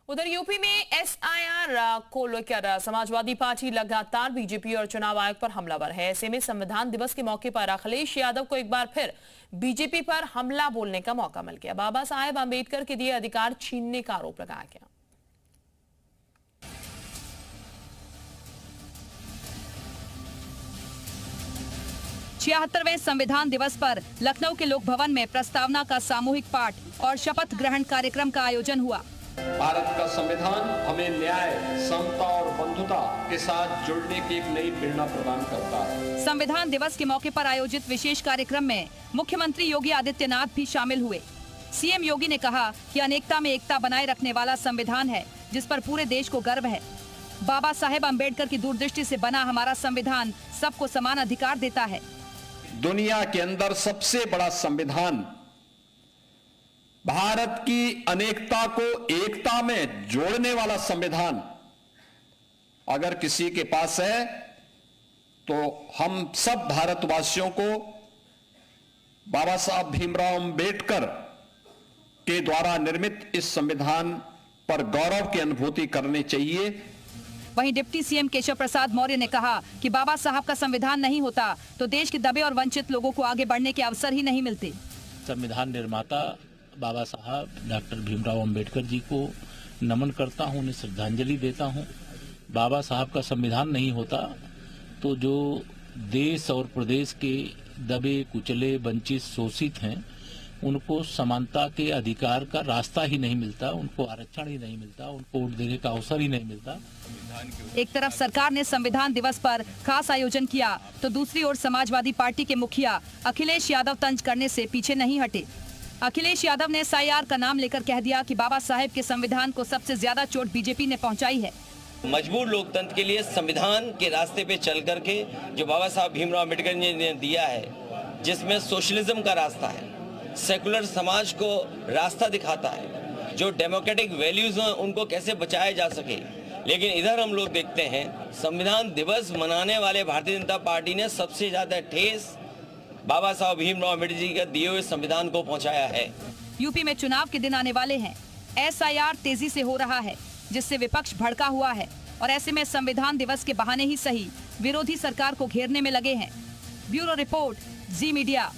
उधर यूपी में एसआईआर को लेकर समाजवादी पार्टी लगातार बीजेपी और चुनाव आयोग पर हमलावर है। ऐसे में संविधान दिवस के मौके पर अखिलेश यादव को एक बार फिर बीजेपी पर हमला बोलने का मौका मिल गया। बाबा साहेब आंबेडकर के दिए अधिकार छीनने का आरोप लगाया गया। छिहत्तरवें संविधान दिवस पर लखनऊ के लोक भवन में प्रस्तावना का सामूहिक पाठ और शपथ ग्रहण कार्यक्रम का आयोजन हुआ। भारत का संविधान हमें न्याय, समता और बंधुता के साथ जुड़ने की एक नई प्रेरणा प्रदान करता है। संविधान दिवस के मौके पर आयोजित विशेष कार्यक्रम में मुख्यमंत्री योगी आदित्यनाथ भी शामिल हुए। सीएम योगी ने कहा कि अनेकता में एकता बनाए रखने वाला संविधान है जिस पर पूरे देश को गर्व है। बाबा साहेब अम्बेडकर की दूरदृष्टि से बना हमारा संविधान सबको समान अधिकार देता है। दुनिया के अंदर सबसे बड़ा संविधान भारत की अनेकता को एकता में जोड़ने वाला संविधान अगर किसी के पास है तो हम सब भारतवासियों को बाबा साहब भीमराव अंबेडकर के द्वारा निर्मित इस संविधान पर गौरव की अनुभूति करनी चाहिए। वहीं डिप्टी सीएम केशव प्रसाद मौर्य ने कहा कि बाबा साहब का संविधान नहीं होता तो देश के दबे और वंचित लोगों को आगे बढ़ने के अवसर ही नहीं मिलते। संविधान निर्माता बाबा साहब डॉक्टर भीमराव अंबेडकर जी को नमन करता हूं, उन्हें श्रद्धांजलि देता हूं। बाबा साहब का संविधान नहीं होता तो जो देश और प्रदेश के दबे कुचले वंचित शोषित हैं उनको समानता के अधिकार का रास्ता ही नहीं मिलता, उनको आरक्षण ही नहीं मिलता, उनको वोट देने का अवसर ही नहीं मिलता। एक तरफ सरकार ने संविधान दिवस पर खास आयोजन किया तो दूसरी ओर समाजवादी पार्टी के मुखिया अखिलेश यादव तंज करने से पीछे नहीं हटे। अखिलेश यादव ने एसआईआर का नाम लेकर कह दिया कि बाबा साहेब के संविधान को सबसे ज्यादा चोट बीजेपी ने पहुंचाई है। मजबूर लोकतंत्र के लिए संविधान के रास्ते पे चल करके जो बाबा साहब भीमराव अम्बेडकर ने दिया है, जिसमें सोशलिज्म का रास्ता है, सेकुलर समाज को रास्ता दिखाता है, जो डेमोक्रेटिक वैल्यूज हैं उनको कैसे बचाया जा सके। लेकिन इधर हम लोग देखते हैं संविधान दिवस मनाने वाले भारतीय जनता पार्टी ने सबसे ज्यादा ठेस बाबा साहब भीमराव अम्बेडकर जी के दिए हुए संविधान को पहुंचाया है। यूपी में चुनाव के दिन आने वाले हैं। एसआईआर तेजी से हो रहा है जिससे विपक्ष भड़का हुआ है और ऐसे में संविधान दिवस के बहाने ही सही विरोधी सरकार को घेरने में लगे हैं। ब्यूरो रिपोर्ट, जी मीडिया।